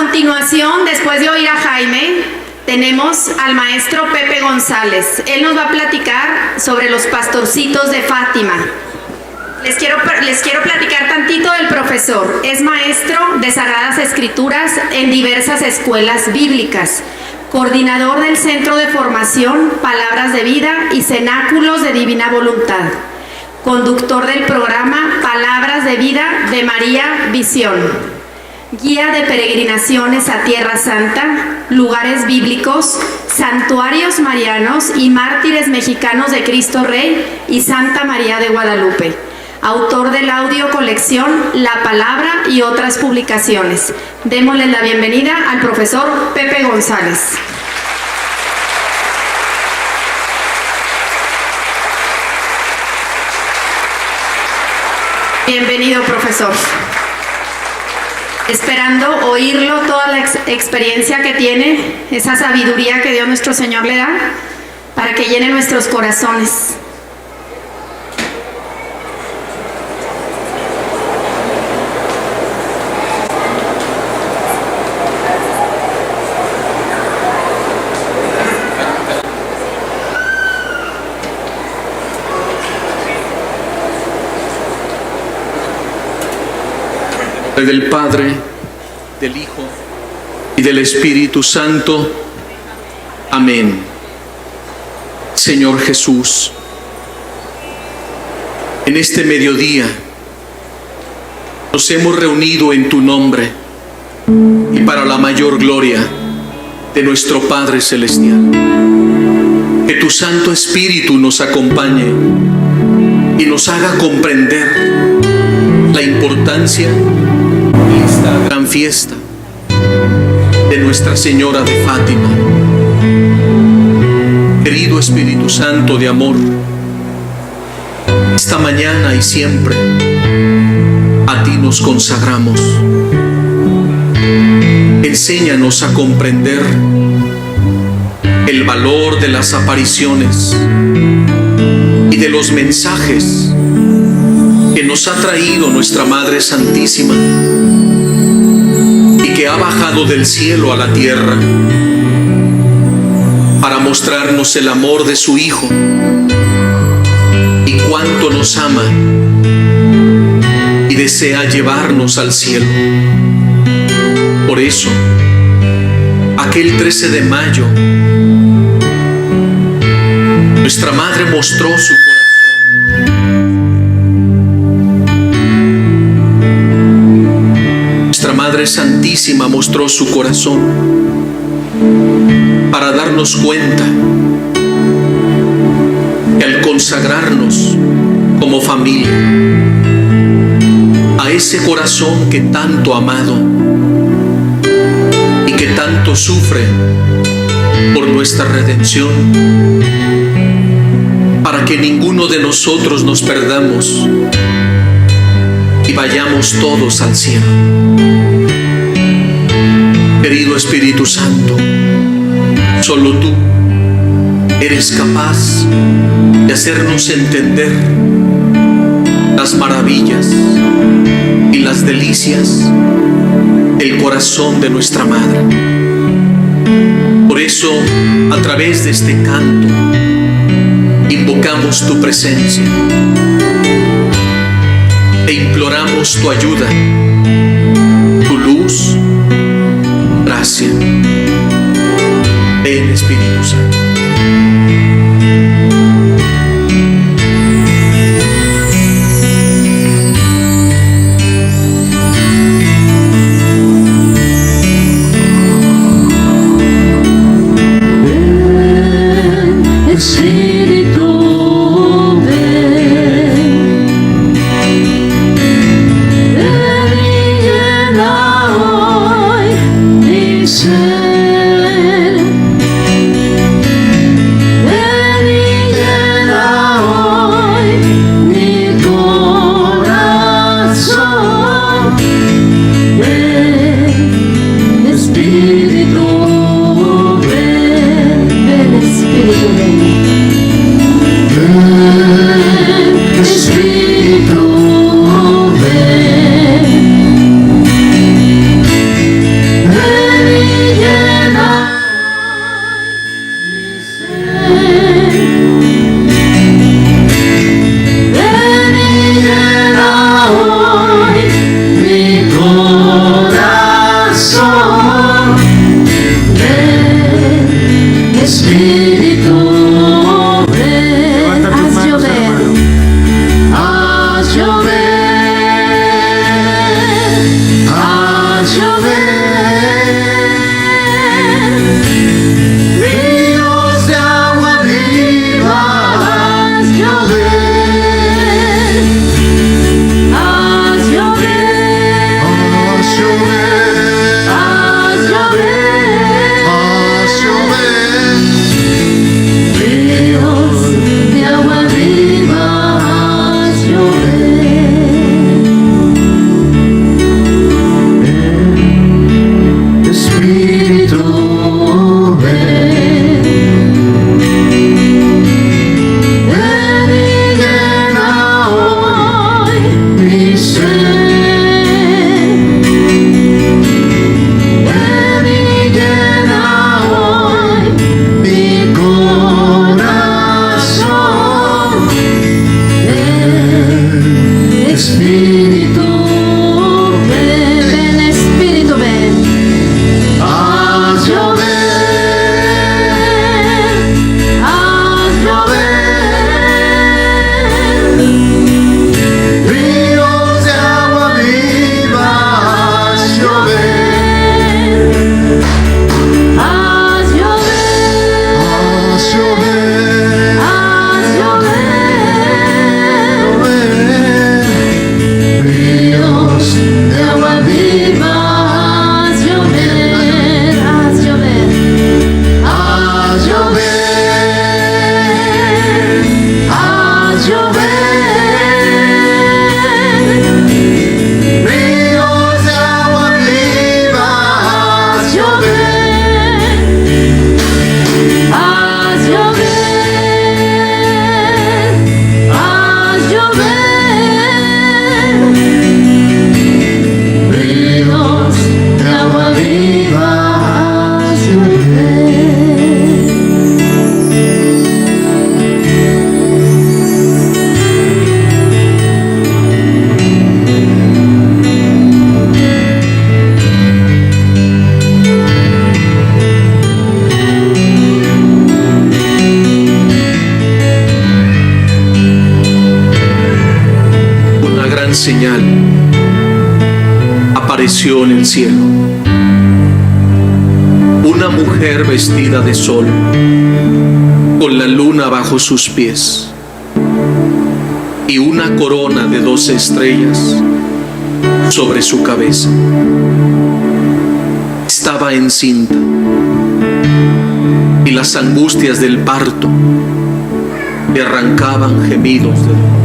continuación, después de oír a Jaime, tenemos al maestro Pepe González. Él nos va a platicar sobre los pastorcitos de Fátima. Les quiero platicar tantito del profesor. Es maestro de Sagradas Escrituras en diversas escuelas bíblicas, coordinador del Centro de Formación Palabras de Vida y Cenáculos de Divina Voluntad, conductor del programa Palabras de Vida de María Visión, guía de peregrinaciones a Tierra Santa, lugares bíblicos, santuarios marianos y mártires mexicanos de Cristo Rey y Santa María de Guadalupe, autor del audio colección La Palabra y otras publicaciones. Démosle la bienvenida al profesor Pepe González. Bienvenido, profesor. Esperando oírlo, toda la experiencia que tiene, esa sabiduría que Dios nuestro Señor le da, para que llene nuestros corazones. Del Padre, del Hijo y del Espíritu Santo. Amén. Señor Jesús, en este mediodía nos hemos reunido en tu nombre y para la mayor gloria de nuestro Padre Celestial. Que tu Santo Espíritu nos acompañe y nos haga comprender la importancia de esta gran fiesta de Nuestra Señora de Fátima. Querido Espíritu Santo de amor, esta mañana y siempre a ti nos consagramos. Enséñanos a comprender el valor de las apariciones y de los mensajes que nos ha traído nuestra Madre Santísima y que ha bajado del cielo a la tierra para mostrarnos el amor de su Hijo y cuánto nos ama y desea llevarnos al cielo. Por eso, aquel 13 de mayo, nuestra Madre mostró su corazón. Nuestra Madre Santísima mostró su corazón para darnos cuenta que al consagrarnos como familia a ese corazón que tanto ha amado y que tanto sufre por nuestra redención, para que ninguno de nosotros nos perdamos y vayamos todos al cielo. Querido Espíritu Santo, solo tú eres capaz de hacernos entender las maravillas y las delicias del corazón de nuestra Madre. Por eso, a través de este canto, invocamos tu presencia e imploramos tu ayuda, tu luz, gracia. Ven, Espíritu Santo. Espíritu, ven. corazón. Ven, Espíritu, ven, haz llover, haz llover, haz llover, ríos de agua viva, haz llover, haz llover, haz llover, haz llover, haz llover, ríos de agua viva, haz llover. Espíritu, ven, ven y llena hoy mi ser, ven y llena hoy mi corazón. Ven, Espíritu, ven, ven, Espíritu, ven. Haz llover, haz llover, ríos de agua viva, haz llover, haz llover, haz llover, haz llover, ríos de agua viva, haz llover, haz llover, haz llover, haz llover, ríos de agua viva, haz llover, haz llover, haz llover, ríos de agua viva, haz llover. Una gran señal apareció en el cielo. Una mujer vestida de sol, con la luna bajo sus pies, y una corona de 12 estrellas sobre su cabeza. Estaba encinta, y las angustias del parto le arrancaban gemidos de dolor.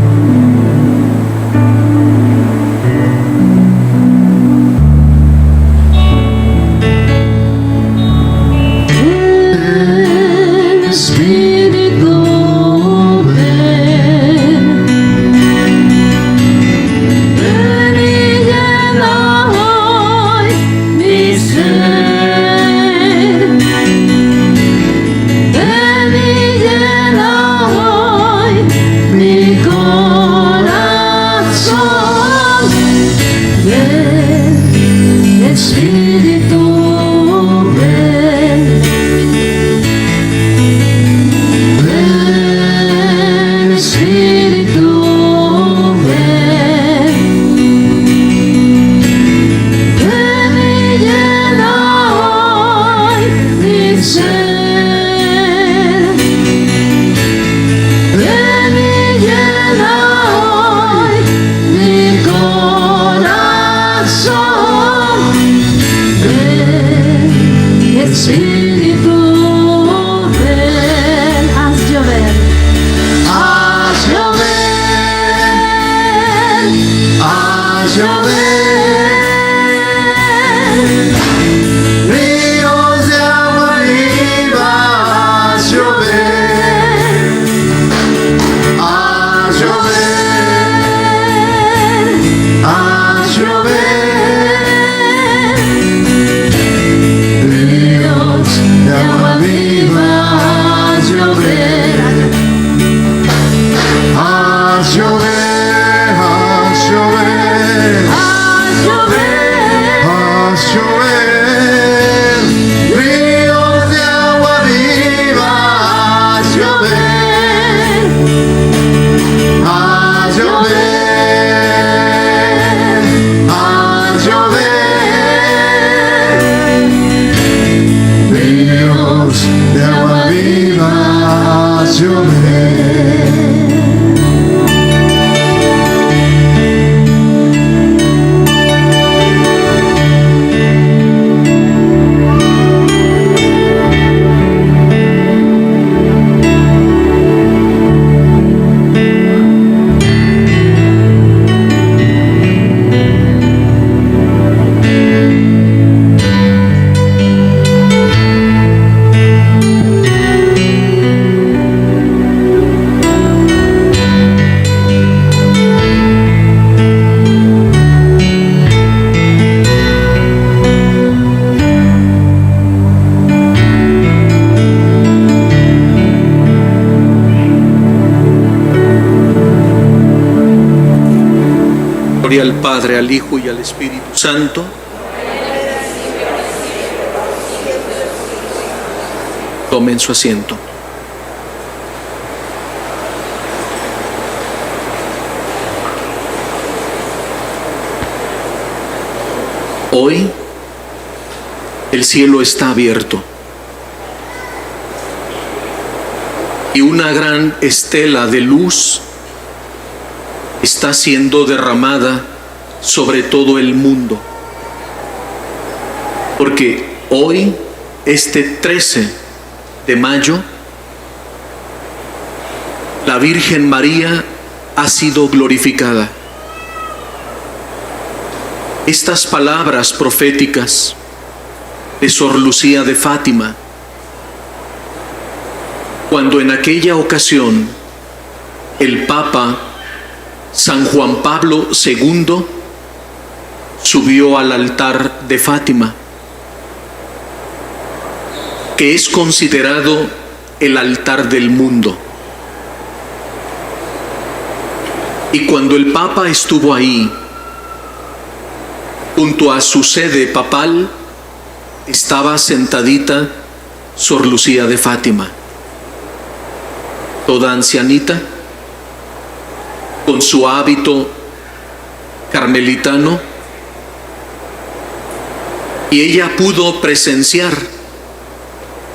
Ven, Espíritu, ven, ven y llena hoy mi ser, ven y llena hoy mi corazón. Gloria al Padre, al Hijo y al Espíritu Santo. Tomen su asiento. Hoy el cielo está abierto y una gran estela de luz está siendo derramada sobre todo el mundo, porque hoy, este 13 de mayo, la Virgen María ha sido glorificada. Estas palabras proféticas de Sor Lucía de Fátima, cuando en aquella ocasión el Papa San Juan Pablo II subió al altar de Fátima, que es considerado el altar del mundo. Y cuando el Papa estuvo ahí, junto a su sede papal, estaba sentadita Sor Lucía de Fátima, toda ancianita, con su hábito carmelitano, y ella pudo presenciar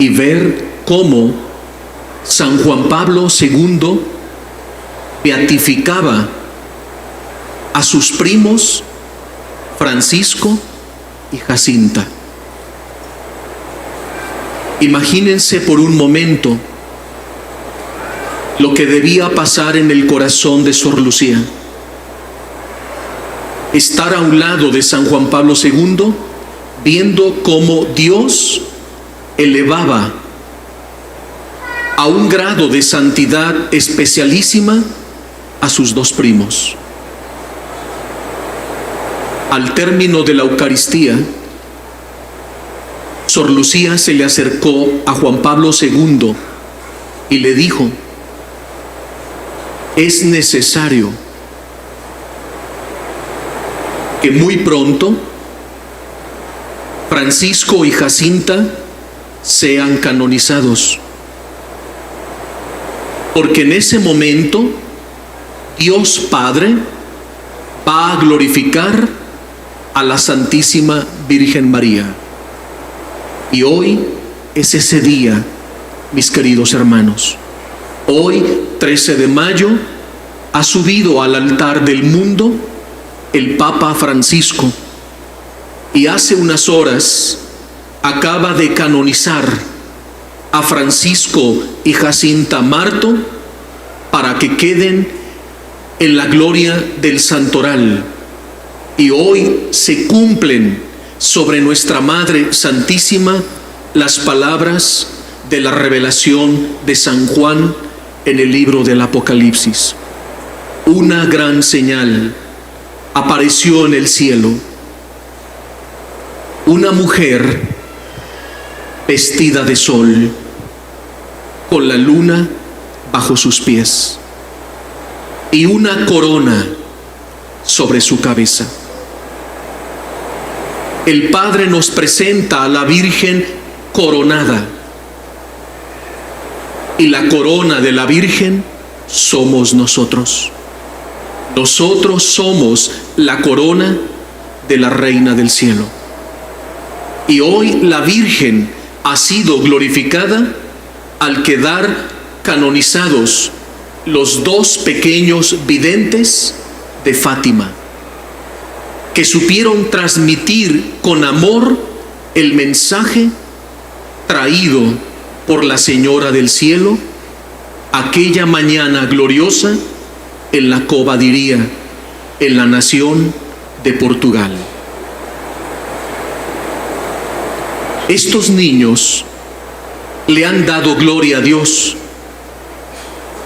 y ver cómo San Juan Pablo II beatificaba a sus primos Francisco y Jacinta. Imagínense por un momento lo que debía pasar en el corazón de Sor Lucía. Estar a un lado de San Juan Pablo II, viendo cómo Dios elevaba a un grado de santidad especialísima a sus dos primos. Al término de la Eucaristía, Sor Lucía se le acercó a Juan Pablo II y le dijo: es necesario que muy pronto Francisco y Jacinta sean canonizados, porque en ese momento Dios Padre va a glorificar a la Santísima Virgen María. Y hoy es ese día, mis queridos hermanos. Hoy, 13 de mayo, ha subido al altar del mundo el Papa Francisco, y hace unas horas acaba de canonizar a Francisco y Jacinta Marto para que queden en la gloria del santoral. Y hoy se cumplen sobre nuestra Madre Santísima las palabras de la revelación de San Juan en el libro del Apocalipsis. Una gran señal apareció en el cielo: una mujer vestida de sol, con la luna bajo sus pies y una corona sobre su cabeza. El Padre nos presenta a la Virgen coronada, y la corona de la Virgen somos nosotros. Nosotros somos la corona de la Reina del Cielo. Y hoy la Virgen ha sido glorificada al quedar canonizados los dos pequeños videntes de Fátima, que supieron transmitir con amor el mensaje traído por la Señora del Cielo aquella mañana gloriosa en la Cobadiría, en la nación de Portugal. Estos niños le han dado gloria a Dios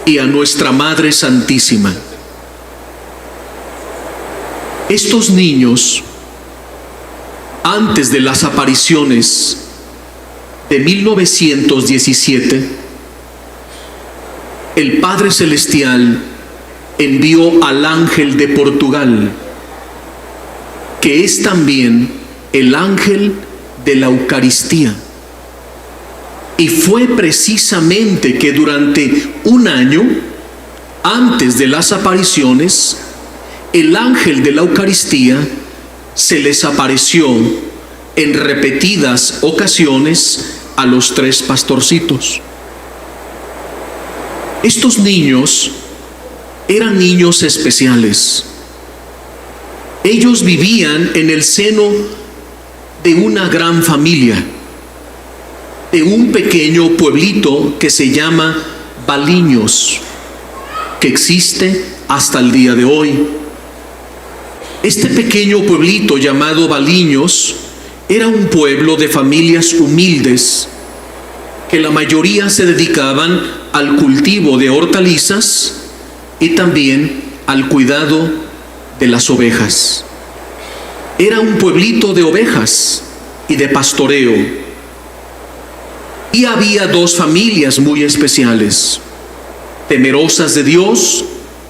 y a nuestra Madre Santísima. Estos niños, antes de las apariciones de 1917, el Padre Celestial envió al ángel de Portugal que es también el ángel de la Eucaristía. Y fue precisamente que durante un año, antes de las apariciones, el ángel de la Eucaristía se les apareció en repetidas ocasiones a los 3 pastorcitos. Estos niños eran niños especiales. Ellos vivían en el seno de una gran familia, de un pequeño pueblito que se llama Baliños, que existe hasta el día de hoy. Este pequeño pueblito llamado Baliños era un pueblo de familias humildes, que la mayoría se dedicaban al cultivo de hortalizas y también al cuidado de las ovejas. Era un pueblito de ovejas y de pastoreo. Y había 2 familias muy especiales, temerosas de Dios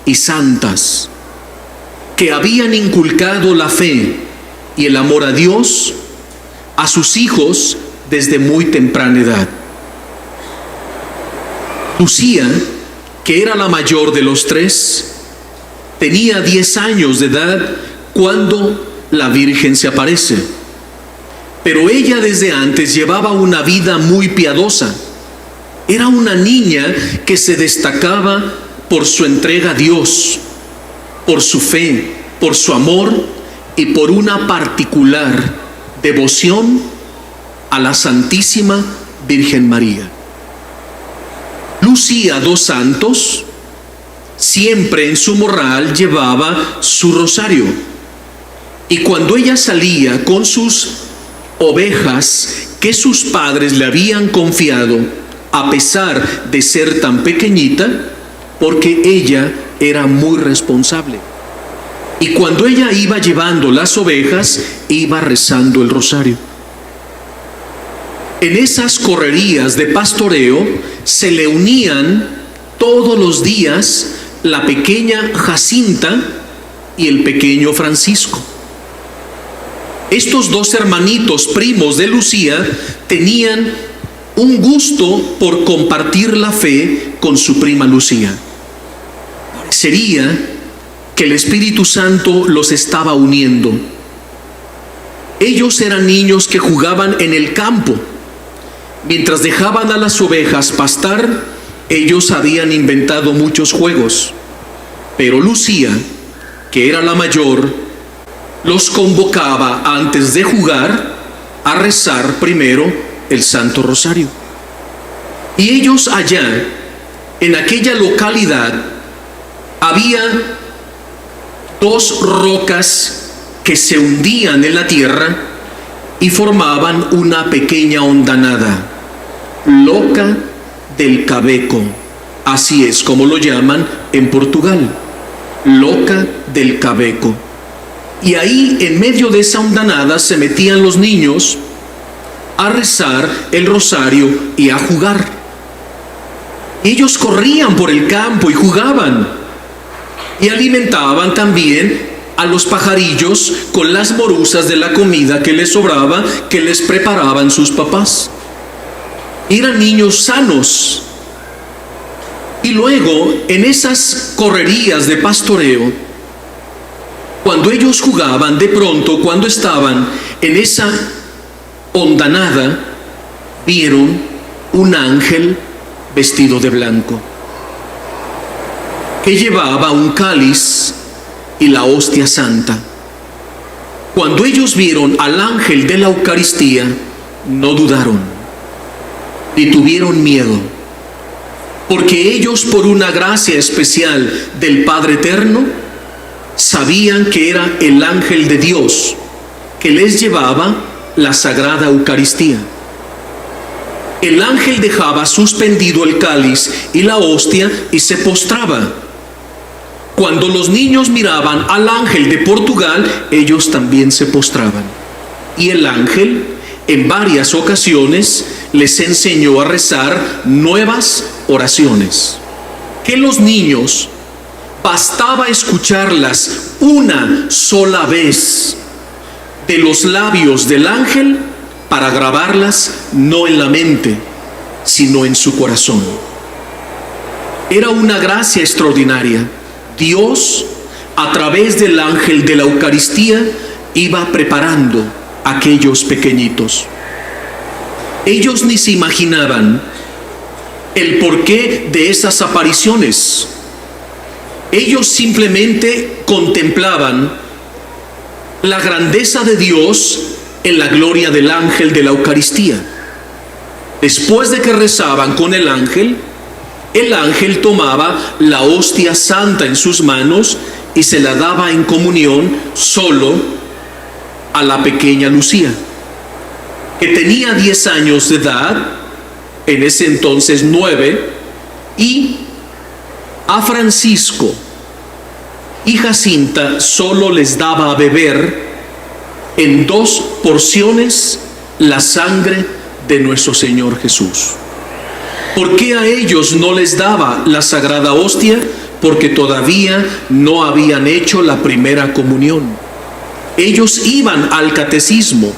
y santas, que habían inculcado la fe y el amor a Dios a sus hijos desde muy temprana edad. Lucía, que era la mayor de los 3, tenía 10 años de edad cuando la Virgen se aparece. Pero ella desde antes llevaba una vida muy piadosa. Era una niña que se destacaba por su entrega a Dios, por su fe, por su amor y por una particular devoción a la Santísima Virgen María. Lucía dos Santos siempre en su morral llevaba su rosario, y cuando ella salía con sus ovejas que sus padres le habían confiado, a pesar de ser tan pequeñita, porque ella era muy responsable, y cuando ella iba llevando las ovejas, iba rezando el rosario. En esas correrías de pastoreo se le unían todos los días la pequeña Jacinta y el pequeño Francisco. Estos 2 hermanitos primos de Lucía tenían un gusto por compartir la fe con su prima Lucía. Parecería que el Espíritu Santo los estaba uniendo. Ellos eran niños que jugaban en el campo. Mientras dejaban a las ovejas pastar, ellos habían inventado muchos juegos. Pero Lucía, que era la mayor, los convocaba antes de jugar a rezar primero el Santo Rosario. Y ellos allá, en aquella localidad, había 2 rocas que se hundían en la tierra y formaban una pequeña hondanada, Loca del Cabeco, así es como lo llaman en Portugal, Loca del Cabeco. Y ahí en medio de esa hondanada se metían los niños a rezar el rosario y a jugar. Ellos corrían por el campo y jugaban, y alimentaban también a los pajarillos con las morusas de la comida que les sobraba, que les preparaban sus papás. Eran niños sanos. Y luego, en esas correrías de pastoreo, cuando ellos jugaban, de pronto, cuando estaban en esa hondanada, vieron un ángel vestido de blanco, que llevaba un cáliz y la hostia santa. Cuando ellos vieron al ángel de la Eucaristía, no dudaron, ni tuvieron miedo, porque ellos, por una gracia especial del Padre Eterno, sabían que era el ángel de Dios que les llevaba la Sagrada Eucaristía. El ángel dejaba suspendido el cáliz y la hostia y se postraba. Cuando los niños miraban al ángel de Portugal, ellos también se postraban. Y el ángel, en varias ocasiones, les enseñó a rezar nuevas oraciones, que los niños bastaba escucharlas una sola vez de los labios del ángel para grabarlas no en la mente, sino en su corazón. Era una gracia extraordinaria. Dios, a través del ángel de la Eucaristía, iba preparando a aquellos pequeñitos. Ellos ni se imaginaban el porqué de esas apariciones. Ellos simplemente contemplaban la grandeza de Dios en la gloria del ángel de la Eucaristía. Después de que rezaban con el ángel tomaba la hostia santa en sus manos y se la daba en comunión solo a la pequeña Lucía, que tenía 10 años de edad, en ese entonces 9, y a Francisco y Jacinta solo les daba a beber en 2 porciones la sangre de nuestro Señor Jesús. ¿Por qué a ellos no les daba la sagrada hostia? Porque todavía no habían hecho la primera comunión. Ellos iban al catecismo,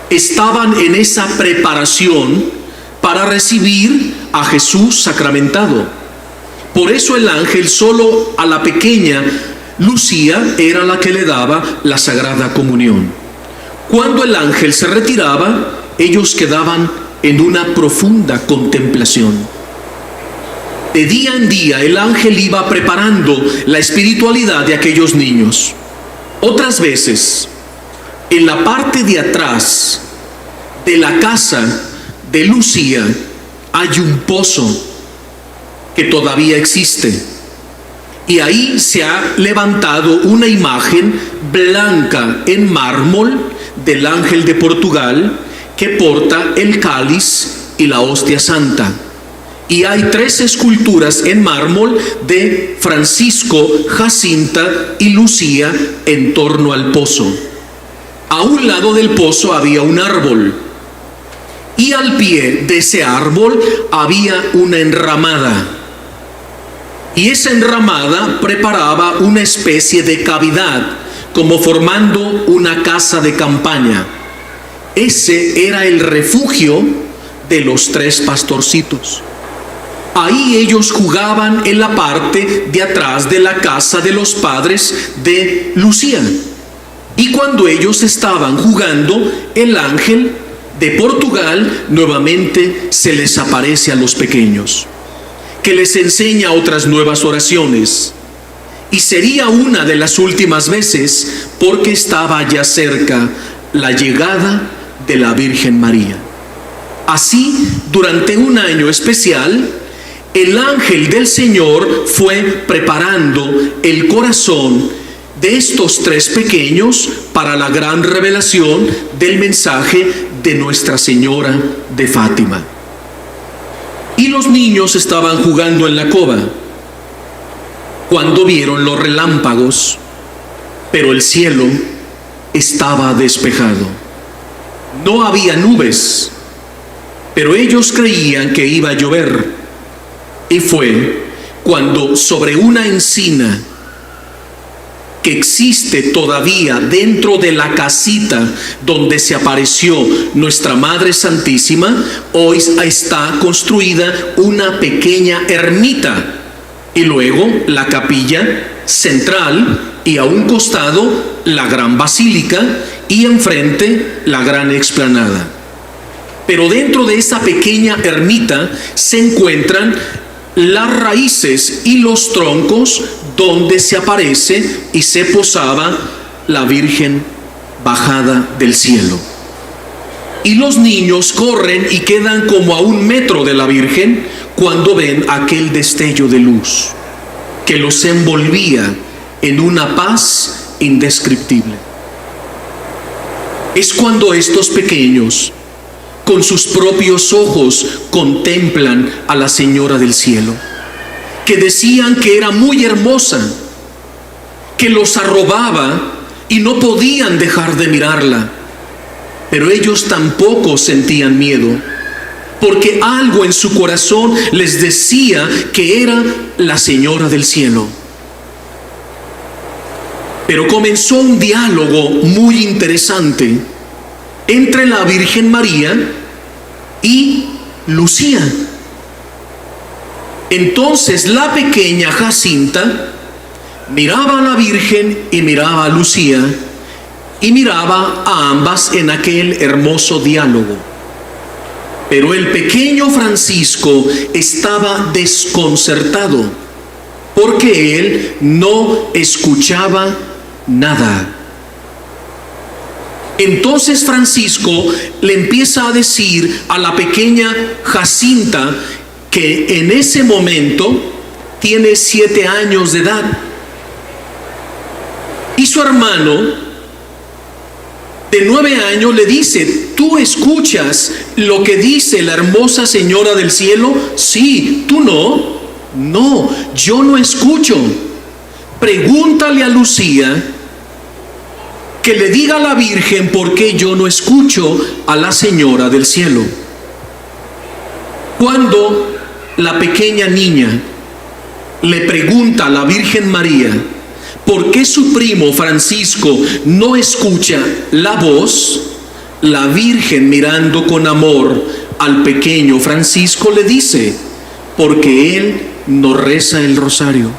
estaban en esa preparación para recibir a Jesús sacramentado. Por eso el ángel solo a la pequeña Lucía era la que le daba la sagrada comunión. Cuando el ángel se retiraba, ellos quedaban en una profunda contemplación. De día en día el ángel iba preparando la espiritualidad de aquellos niños. Otras veces, en la parte de atrás de la casa de Lucía hay un pozo que todavía existe, y ahí se ha levantado una imagen blanca en mármol del ángel de Portugal que porta el cáliz y la hostia santa. Y hay 3 esculturas en mármol de Francisco, Jacinta y Lucía en torno al pozo. A un lado del pozo había un árbol, y al pie de ese árbol había una enramada. Y esa enramada preparaba una especie de cavidad, como formando una casa de campaña. Ese era el refugio de los 3 pastorcitos. Ahí ellos jugaban en la parte de atrás de la casa de los padres de Lucía. Y cuando ellos estaban jugando, el ángel de Portugal nuevamente se les aparece a los pequeños, que les enseña otras nuevas oraciones. Y sería una de las últimas veces, porque estaba ya cerca la llegada de la Virgen María. Así, durante un año especial, el ángel del Señor fue preparando el corazón de estos 3 pequeños para la gran revelación del mensaje de Nuestra Señora de Fátima. Y los niños estaban jugando en la cova cuando vieron los relámpagos, pero el cielo estaba despejado. No había nubes, pero ellos creían que iba a llover. Y fue cuando sobre una encina que existe todavía dentro de la casita donde se apareció nuestra Madre Santísima, hoy está construida una pequeña ermita, y luego la capilla central, y a un costado la gran basílica, y enfrente la gran explanada. Pero dentro de esa pequeña ermita se encuentran las raíces y los troncos donde se aparece y se posaba la Virgen bajada del cielo. Y los niños corren y quedan como a 1 metro de la Virgen cuando ven aquel destello de luz que los envolvía en una paz indescriptible. Es cuando estos pequeños, con sus propios ojos, contemplan a la Señora del Cielo, que decían que era muy hermosa, que los arrobaba y no podían dejar de mirarla. Pero ellos tampoco sentían miedo, porque algo en su corazón les decía que era la Señora del Cielo. Pero comenzó un diálogo muy interesante entre la Virgen María y Lucía. Entonces la pequeña Jacinta miraba a la Virgen y miraba a Lucía y miraba a ambas en aquel hermoso diálogo. Pero el pequeño Francisco estaba desconcertado porque él no escuchaba nada. Entonces Francisco le empieza a decir a la pequeña Jacinta que en ese momento tiene 7 años de edad. Y su hermano de 9 años le dice: ¿tú escuchas lo que dice la hermosa señora del cielo? Sí, ¿tú no? No, yo no escucho. Pregúntale a Lucía que le diga a la Virgen por qué yo no escucho a la señora del cielo. Cuando la pequeña niña le pregunta a la Virgen María por qué su primo Francisco no escucha la voz, la Virgen, mirando con amor al pequeño Francisco, le dice: porque él no reza el rosario.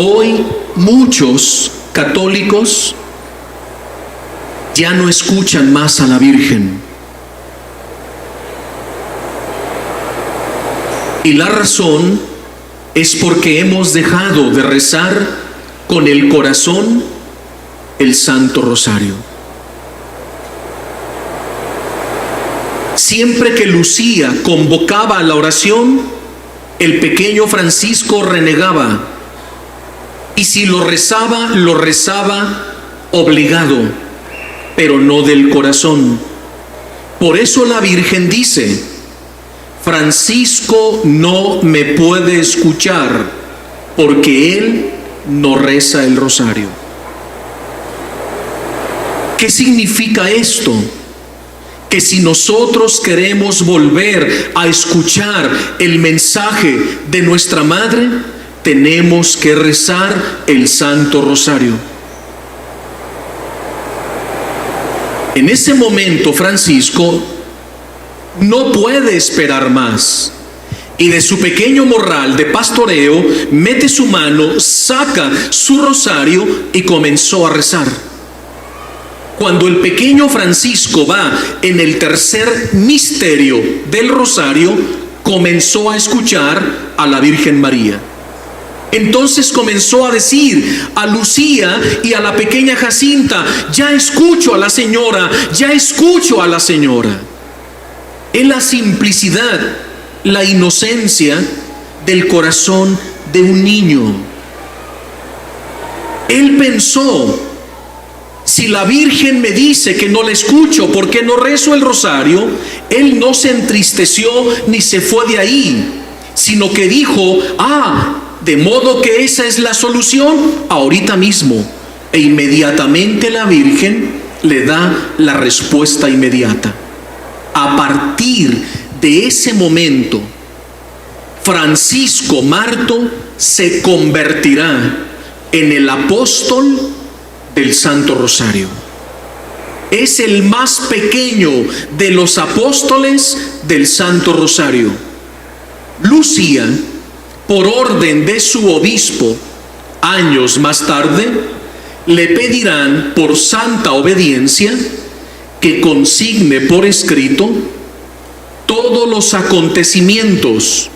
Hoy muchos católicos ya no escuchan más a la Virgen. Y la razón es porque hemos dejado de rezar con el corazón el Santo Rosario. Siempre que Lucía convocaba a la oración, el pequeño Francisco renegaba. Y si lo rezaba obligado, pero no del corazón. Por eso la Virgen dice: Francisco no me puede escuchar porque él no reza el rosario. ¿Qué significa esto? Que si nosotros queremos volver a escuchar el mensaje de nuestra Madre, tenemos que rezar el Santo Rosario. En ese momento Francisco no puede esperar más, y de su pequeño morral de pastoreo mete su mano, saca su rosario y comenzó a rezar. Cuando el pequeño Francisco va en el tercer misterio del rosario, comenzó a escuchar a la Virgen María. Entonces comenzó a decir a Lucía y a la pequeña Jacinta: ya escucho a la señora, ya escucho a la señora. Es la simplicidad, la inocencia del corazón de un niño. Él pensó: si la Virgen me dice que no la escucho porque no rezo el rosario, él no se entristeció ni se fue de ahí, sino que dijo: de modo que esa es la solución, ahorita mismo. E inmediatamente la Virgen le da la respuesta inmediata. A partir de ese momento, Francisco Marto se convertirá en el apóstol del Santo Rosario. Es el más pequeño de los apóstoles del Santo Rosario. Lucía, por orden de su obispo, años más tarde, le pedirán por santa obediencia que consigne por escrito todos los acontecimientos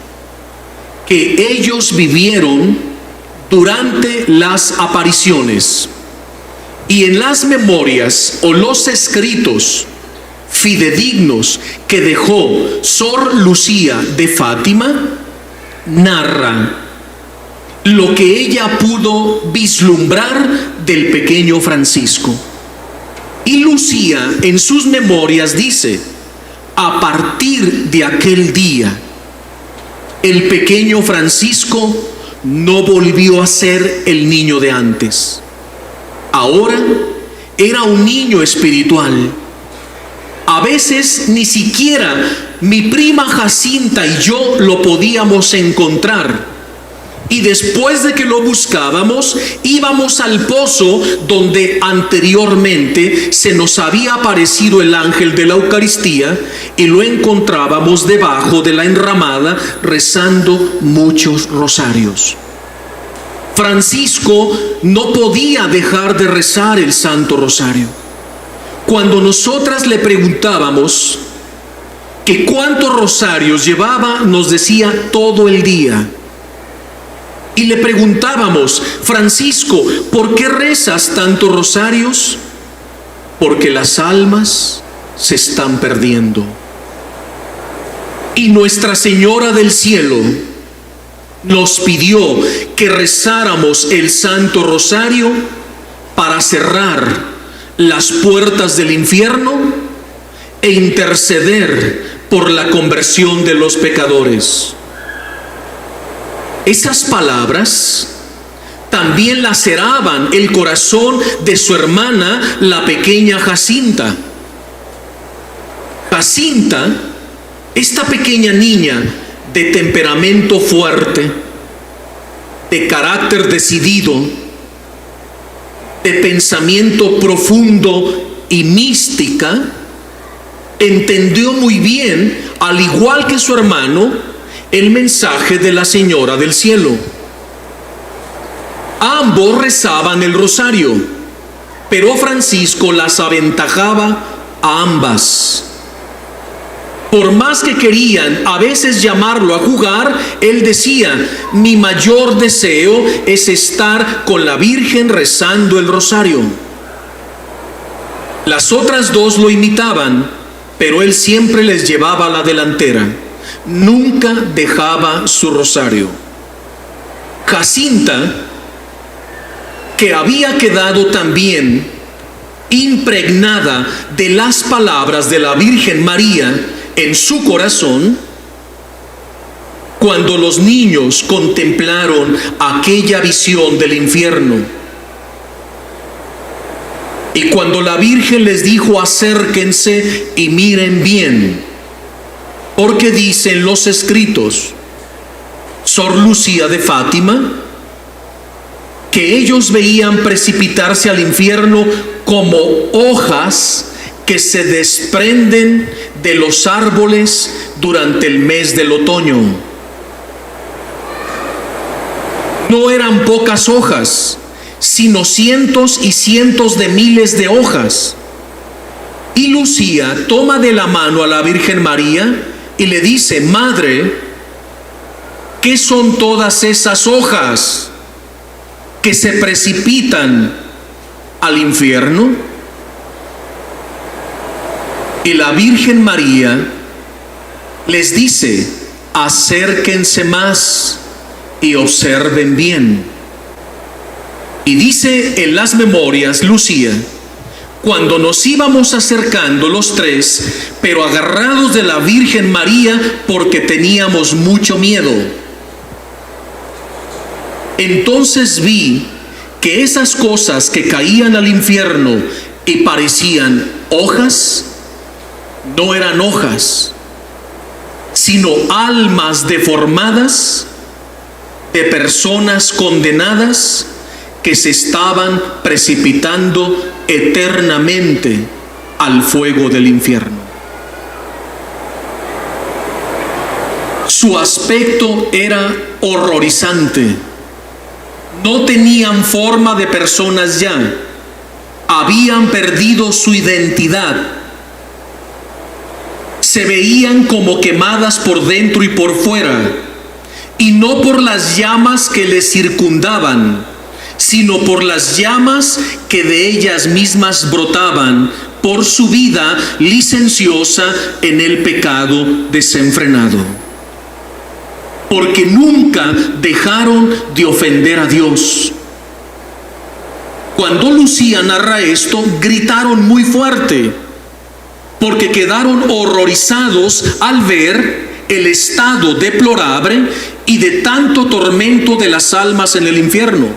que ellos vivieron durante las apariciones, y en las memorias o los escritos fidedignos que dejó Sor Lucía de Fátima, narra lo que ella pudo vislumbrar del pequeño Francisco. Y Lucía en sus memorias dice: a partir de aquel día, el pequeño Francisco no volvió a ser el niño de antes. Ahora era un niño espiritual. A veces ni siquiera mi prima Jacinta y yo lo podíamos encontrar. Y después de que lo buscábamos, íbamos al pozo donde anteriormente se nos había aparecido el ángel de la Eucaristía, y lo encontrábamos debajo de la enramada rezando muchos rosarios. Francisco no podía dejar de rezar el Santo Rosario. Cuando nosotras le preguntábamos que cuántos rosarios llevaba, nos decía todo el día. Y le preguntábamos: Francisco, ¿por qué rezas tantos rosarios? Porque las almas se están perdiendo. Y Nuestra Señora del Cielo nos pidió que rezáramos el Santo Rosario para cerrar las puertas del infierno e interceder por la conversión de los pecadores. Esas palabras también laceraban el corazón de su hermana, la pequeña Jacinta. Jacinta, esta pequeña niña de temperamento fuerte, de carácter decidido, de pensamiento profundo y mística, entendió muy bien, al igual que su hermano, el mensaje de la Señora del Cielo. Ambos rezaban el rosario, pero Francisco las aventajaba a ambas. Por más que querían a veces llamarlo a jugar, él decía: mi mayor deseo es estar con la Virgen rezando el rosario. Las otras dos lo imitaban, pero él siempre les llevaba a la delantera. Nunca dejaba su rosario. Jacinta, que había quedado también impregnada de las palabras de la Virgen María en su corazón, cuando los niños contemplaron aquella visión del infierno, y cuando la Virgen les dijo: acérquense y miren bien, porque dicen los escritos, Sor Lucía de Fátima, que ellos veían precipitarse al infierno como hojas que se desprenden de los árboles durante el mes del otoño. No eran pocas hojas, sino cientos y cientos de miles de hojas. Y Lucía toma de la mano a la Virgen María y le dice: Madre, ¿qué son todas esas hojas que se precipitan al infierno? Y la Virgen María les dice: acérquense más y observen bien. Y dice en las memorias Lucía: cuando nos íbamos acercando los tres, pero agarrados de la Virgen María porque teníamos mucho miedo, entonces vi que esas cosas que caían al infierno y parecían hojas, no eran hojas, sino almas deformadas de personas condenadas que se estaban precipitando eternamente al fuego del infierno. Su aspecto era horrorizante. No tenían forma de personas ya. Habían perdido su identidad. Se veían como quemadas por dentro y por fuera, y no por las llamas que les circundaban, sino por las llamas que de ellas mismas brotaban por su vida licenciosa en el pecado desenfrenado. Porque nunca dejaron de ofender a Dios. Cuando Lucía narra esto, gritaron muy fuerte, porque quedaron horrorizados al ver el estado deplorable y de tanto tormento de las almas en el infierno.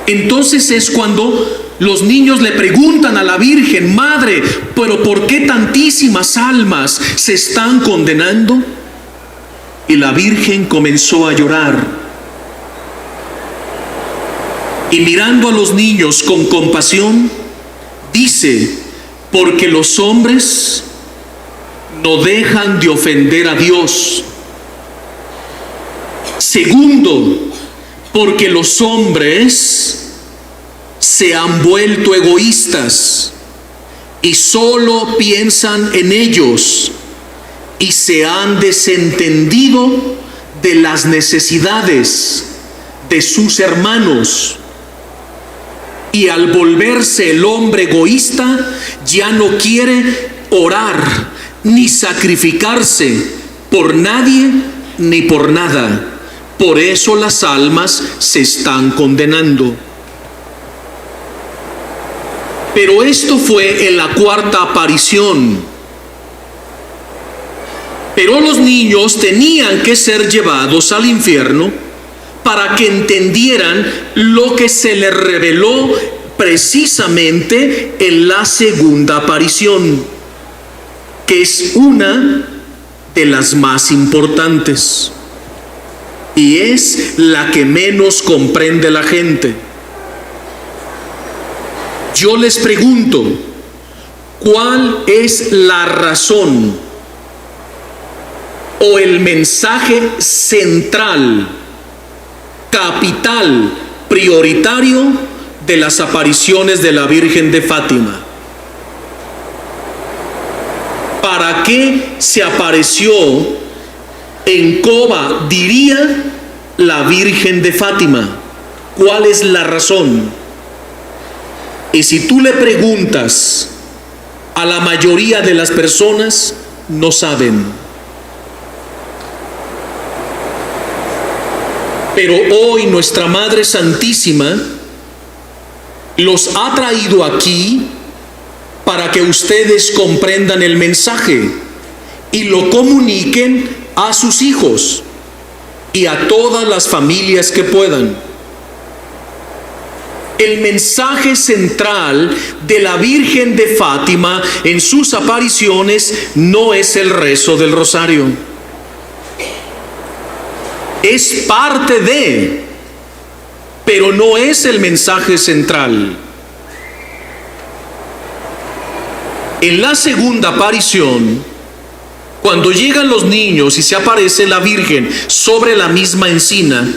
Entonces es cuando los niños le preguntan a la Virgen: Madre, ¿pero por qué tantísimas almas se están condenando? Y la Virgen comenzó a llorar Y mirando a los niños con compasión, dice, porque los hombres no dejan de ofender a Dios. Segundo, porque los hombres se han vuelto egoístas y solo piensan en ellos y se han desentendido de las necesidades de sus hermanos. Y al volverse el hombre egoísta, ya no quiere orar ni sacrificarse por nadie ni por nada. Por eso las almas se están condenando. Pero esto fue en la cuarta aparición. Pero los niños tenían que ser llevados al infierno para que entendieran lo que se les reveló precisamente en la segunda aparición, que es una de las más importantes y es la que menos comprende la gente. Yo les pregunto, ¿cuál es la razón o el mensaje central, capital, prioritario de las apariciones de la Virgen de Fátima? ¿Para qué se apareció en Coba, diría, la Virgen de Fátima? ¿Cuál es la razón? Y si tú le preguntas a la mayoría de las personas, no saben. Pero hoy nuestra Madre Santísima los ha traído aquí para que ustedes comprendan el mensaje y lo comuniquen a sus hijos y a todas las familias que puedan. El mensaje central de la Virgen de Fátima en sus apariciones no es el rezo del rosario. Es parte de, pero no es el mensaje central. En la segunda aparición, cuando llegan los niños y se aparece la Virgen sobre la misma encina,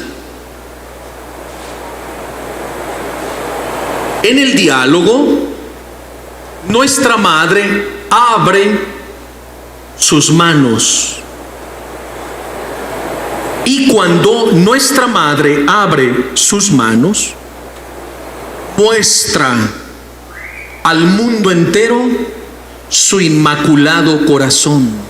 en el diálogo, nuestra Madre abre sus manos. Y cuando nuestra Madre abre sus manos, muestra al mundo entero su inmaculado corazón.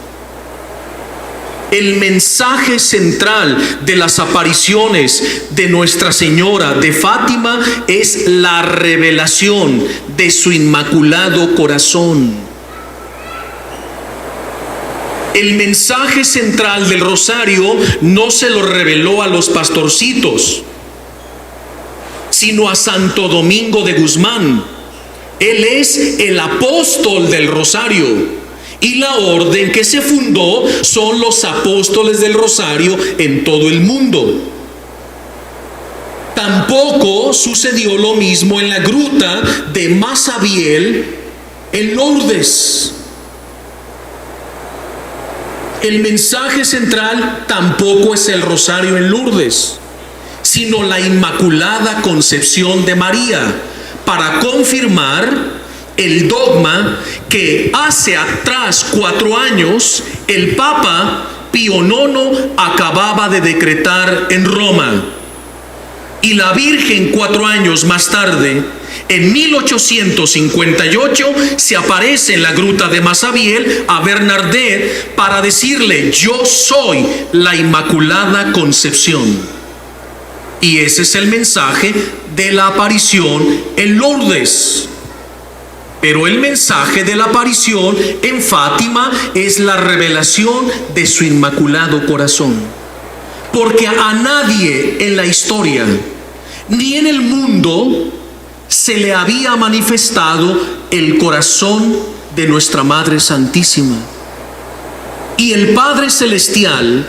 El mensaje central de las apariciones de Nuestra Señora de Fátima es la revelación de su inmaculado corazón. El mensaje central del rosario no se lo reveló a los pastorcitos, sino a Santo Domingo de Guzmán. Él es el apóstol del rosario. Y la orden que se fundó son los apóstoles del rosario en todo el mundo. Tampoco sucedió lo mismo en la gruta de Masabiel en Lourdes. El mensaje central tampoco es el rosario en Lourdes, sino la Inmaculada Concepción de María, para confirmar el dogma que hace atrás 4 años el Papa Pío IX acababa de decretar en Roma. Y la Virgen 4 años más tarde, en 1858, se aparece en la gruta de Masabiel a Bernardet para decirle: yo soy la Inmaculada Concepción. Y ese es el mensaje de la aparición en Lourdes. Pero el mensaje de la aparición en Fátima es la revelación de su inmaculado corazón. Porque a nadie en la historia, ni en el mundo, se le había manifestado el corazón de nuestra Madre Santísima. Y el Padre Celestial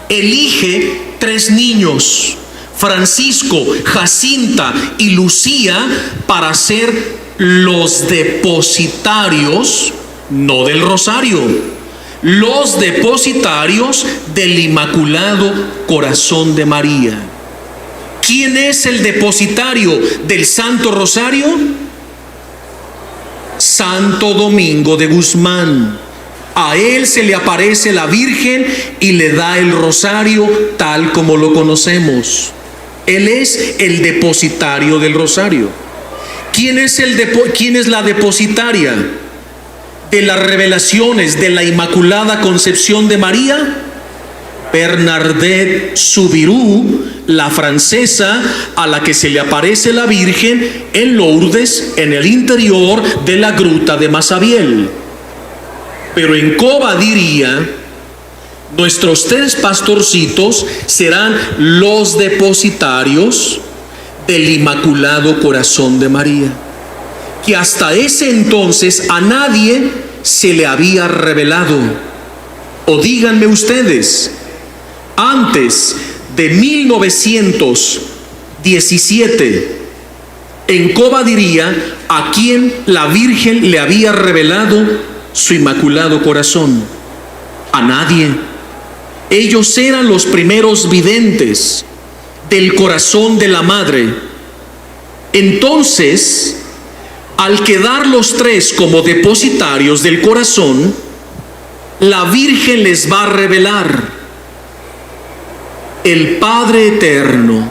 elige 3 niños, Francisco, Jacinta y Lucía para ser los depositarios, no del rosario, los depositarios del Inmaculado Corazón de María. ¿Quién es el depositario del Santo Rosario? Santo Domingo de Guzmán. A él se le aparece la Virgen y le da el rosario tal como lo conocemos. Él es el depositario del rosario. ¿Quién es la depositaria de las revelaciones de la Inmaculada Concepción de María? Bernadette Soubirous, la francesa a la que se le aparece la Virgen en Lourdes, en el interior de la gruta de Massabielle. Pero en Cobadiría, nuestros 3 pastorcitos serán los depositarios del Inmaculado Corazón de María, que hasta ese entonces a nadie se le había revelado. O díganme ustedes, antes de 1917, en Cobadiría, ¿a quién la Virgen le había revelado su Inmaculado Corazón? A nadie. Ellos eran los primeros videntes del corazón de la Madre. Entonces, al quedar los 3 como depositarios del corazón, la Virgen les va a revelar: el Padre Eterno,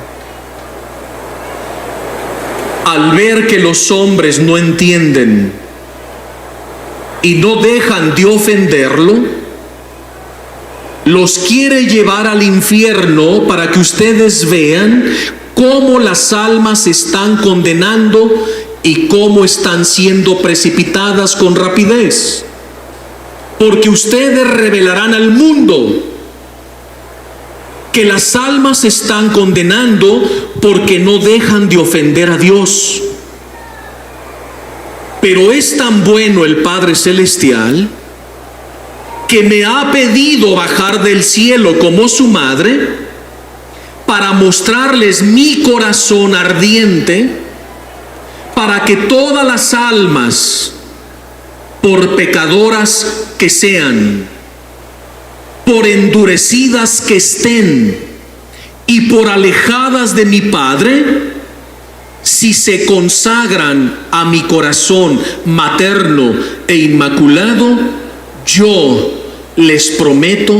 al ver que los hombres no entienden y no dejan de ofenderlo, los quiere llevar al infierno para que ustedes vean cómo las almas se están condenando y cómo están siendo precipitadas con rapidez. Porque ustedes revelarán al mundo que las almas se están condenando porque no dejan de ofender a Dios. Pero es tan bueno el Padre Celestial que me ha pedido bajar del cielo como su madre para mostrarles mi corazón ardiente, para que todas las almas, por pecadoras que sean, por endurecidas que estén y por alejadas de mi Padre, si se consagran a mi corazón materno e inmaculado, yo les prometo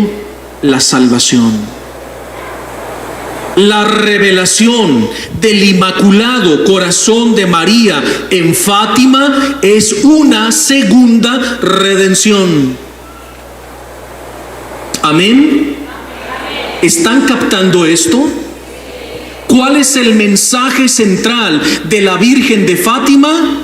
la salvación. La revelación del Inmaculado Corazón de María en Fátima es una segunda redención. Amén. ¿Están captando esto? ¿Cuál es el mensaje central de la Virgen de Fátima?